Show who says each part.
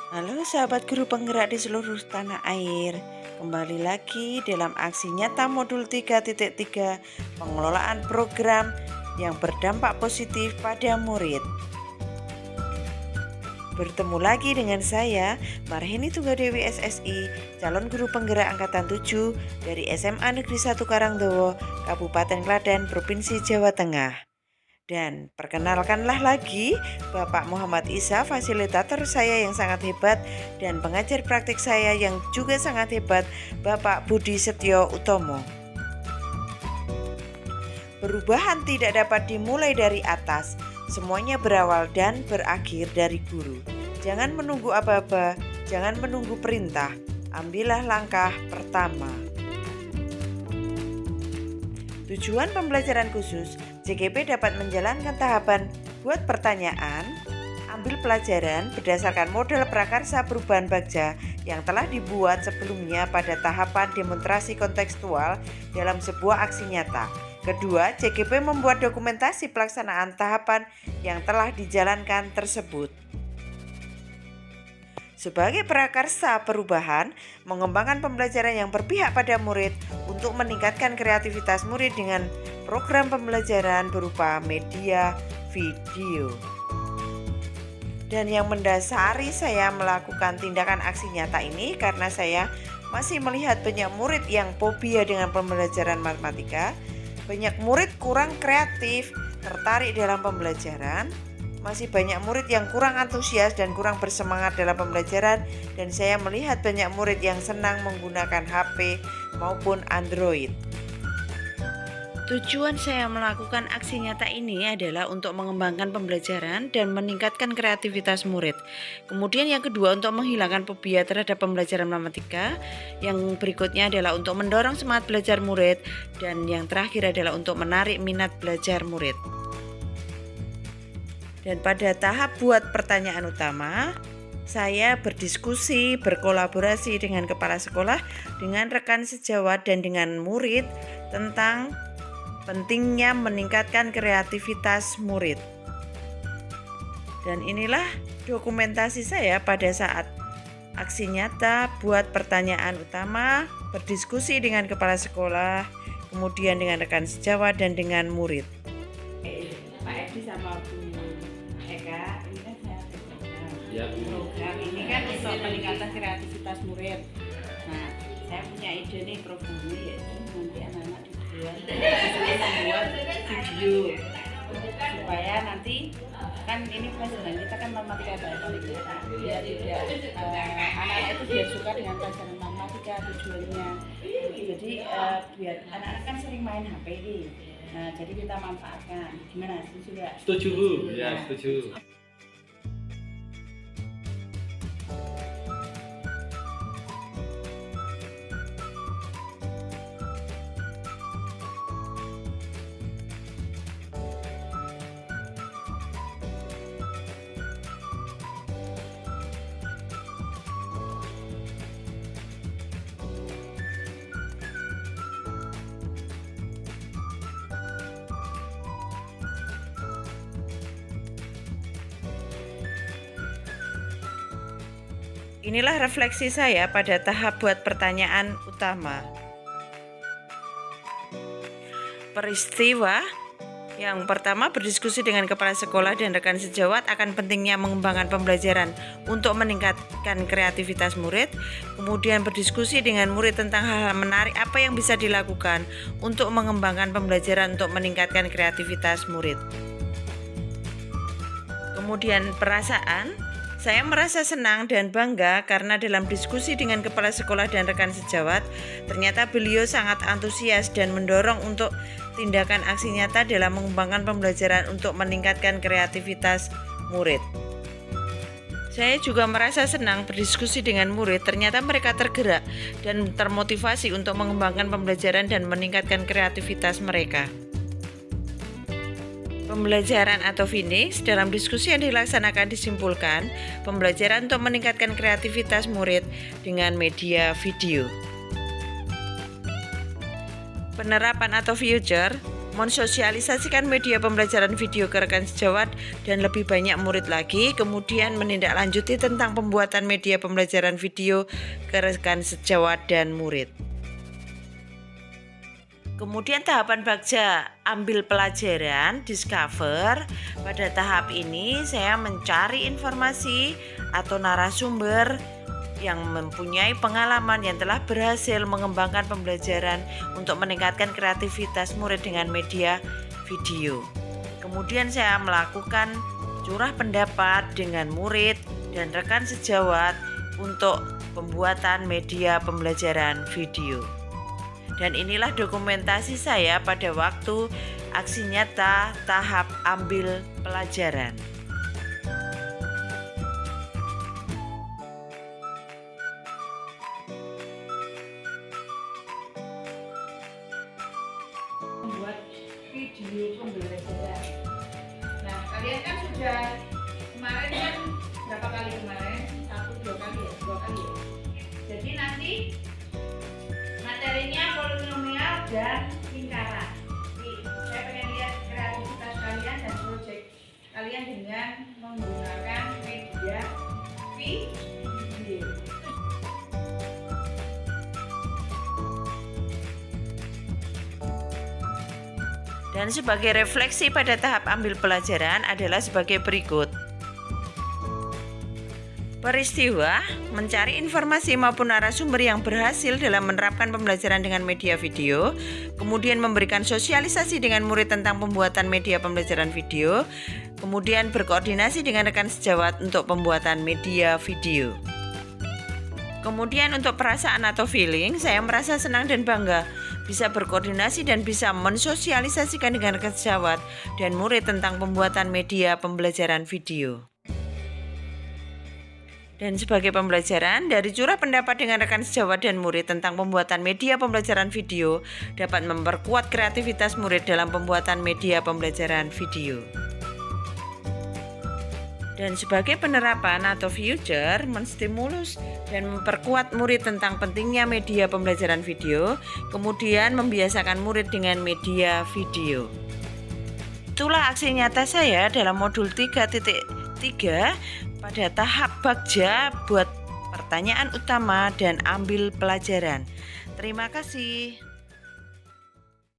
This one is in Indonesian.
Speaker 1: Halo sahabat guru penggerak di seluruh tanah air. Kembali lagi dalam aksi nyata modul 3.3 pengelolaan program yang berdampak positif pada murid. Bertemu lagi dengan saya, Marheni Tunggadewi SSI, calon guru penggerak angkatan 7 dari SMA Negeri 1 Karangdowo, Kabupaten Klaten, Provinsi Jawa Tengah. Dan perkenalkanlah lagi Bapak Muhammad Isa, fasilitator saya yang sangat hebat, dan pengajar praktik saya yang juga sangat hebat, Bapak Budi Setyo Utomo. Perubahan tidak dapat dimulai dari atas, semuanya berawal dan berakhir dari guru. Jangan menunggu apa-apa, jangan menunggu perintah, ambillah langkah pertama. Tujuan pembelajaran khusus, JGP dapat menjalankan tahapan buat pertanyaan, ambil pelajaran berdasarkan model prakarsa perubahan bagja yang telah dibuat sebelumnya pada tahapan demonstrasi kontekstual dalam sebuah aksi nyata. Kedua, JGP membuat dokumentasi pelaksanaan tahapan yang telah dijalankan tersebut. Sebagai prakarsa perubahan, mengembangkan pembelajaran yang berpihak pada murid untuk meningkatkan kreativitas murid dengan program pembelajaran berupa media video. Dan yang mendasari saya melakukan tindakan aksi nyata ini karena saya masih melihat banyak murid yang fobia dengan pembelajaran matematika, banyak murid kurang kreatif, tertarik dalam pembelajaran, masih banyak murid yang kurang antusias dan kurang bersemangat dalam pembelajaran, dan saya melihat banyak murid yang senang menggunakan HP maupun Android. Tujuan saya melakukan aksi nyata ini adalah untuk mengembangkan pembelajaran dan meningkatkan kreativitas murid. Kemudian yang kedua, untuk menghilangkan fobia terhadap pembelajaran matematika. Yang berikutnya adalah untuk mendorong semangat belajar murid, dan yang terakhir adalah untuk menarik minat belajar murid. Dan pada tahap buat pertanyaan utama, saya berdiskusi, berkolaborasi dengan kepala sekolah, dengan rekan sejawat, dan dengan murid tentang pentingnya meningkatkan kreativitas murid. Dan inilah dokumentasi saya pada saat aksi nyata buat pertanyaan utama, berdiskusi dengan kepala sekolah, kemudian dengan rekan sejawat dan dengan murid. Pak Edi sama Bu Eka, ini kan saya program ini kan untuk meningkatkan kreativitas murid. Nah, saya punya ide nih programnya, yaitu nanti anak-anak membuat video supaya nanti kan ini pelajaran kita kan matematika balik ya, biar tidak anak-anak itu biar suka dengan pelajaran matematika tujuannya. Jadi biar anak-anak kan sering main HP ini. Nah, jadi kita manfaatkan. Gimana? Setuju nggak?
Speaker 2: Setuju Bu, ya setuju.
Speaker 1: Inilah refleksi saya pada tahap buat pertanyaan utama. Peristiwa yang pertama, berdiskusi dengan kepala sekolah dan rekan sejawat akan pentingnya mengembangkan pembelajaran untuk meningkatkan kreativitas murid. Kemudian berdiskusi dengan murid tentang hal-hal menarik apa yang bisa dilakukan untuk mengembangkan pembelajaran untuk meningkatkan kreativitas murid. Kemudian perasaan, saya merasa senang dan bangga karena dalam diskusi dengan kepala sekolah dan rekan sejawat, ternyata beliau sangat antusias dan mendorong untuk tindakan aksi nyata dalam mengembangkan pembelajaran untuk meningkatkan kreativitas murid. Saya juga merasa senang berdiskusi dengan murid, ternyata mereka tergerak dan termotivasi untuk mengembangkan pembelajaran dan meningkatkan kreativitas mereka. Pembelajaran atau finish, dalam diskusi yang dilaksanakan disimpulkan pembelajaran untuk meningkatkan kreativitas murid dengan media video. Penerapan atau future, mensosialisasikan media pembelajaran video ke rekan sejawat dan lebih banyak murid lagi, kemudian menindaklanjuti tentang pembuatan media pembelajaran video ke rekan sejawat dan murid. Kemudian tahapan Bagja ambil pelajaran, discover. Pada tahap ini saya mencari informasi atau narasumber yang mempunyai pengalaman yang telah berhasil mengembangkan pembelajaran untuk meningkatkan kreativitas murid dengan media video. Kemudian saya melakukan curah pendapat dengan murid dan rekan sejawat untuk pembuatan media pembelajaran video. Dan inilah dokumentasi saya pada waktu aksi nyata tahap ambil pelajaran.
Speaker 2: Membuat video pembelajaran. Nah, kalian kan sudah kemarin kan berapa kali kemarin? 1-2 kali ya? 2 kali ya? Jadi nanti materinya polinomial dan lingkaran. Jadi, saya pengen lihat kreativitas kalian dan proyek kalian dengan menggunakan media video.
Speaker 1: Dan sebagai refleksi pada tahap ambil pelajaran adalah sebagai berikut. Peristiwa, mencari informasi maupun narasumber yang berhasil dalam menerapkan pembelajaran dengan media video, kemudian memberikan sosialisasi dengan murid tentang pembuatan media pembelajaran video, kemudian berkoordinasi dengan rekan sejawat untuk pembuatan media video. Kemudian untuk perasaan atau feeling, saya merasa senang dan bangga bisa berkoordinasi dan bisa mensosialisasikan dengan rekan sejawat dan murid tentang pembuatan media pembelajaran video. Dan sebagai pembelajaran, dari curah pendapat dengan rekan sejawat dan murid tentang pembuatan media pembelajaran video dapat memperkuat kreativitas murid dalam pembuatan media pembelajaran video. Dan sebagai penerapan atau future, menstimulus dan memperkuat murid tentang pentingnya media pembelajaran video, kemudian membiasakan murid dengan media video. Itulah aksi nyata saya dalam modul 3.3 pada tahap Bagja buat pertanyaan utama dan ambil pelajaran. Terima kasih.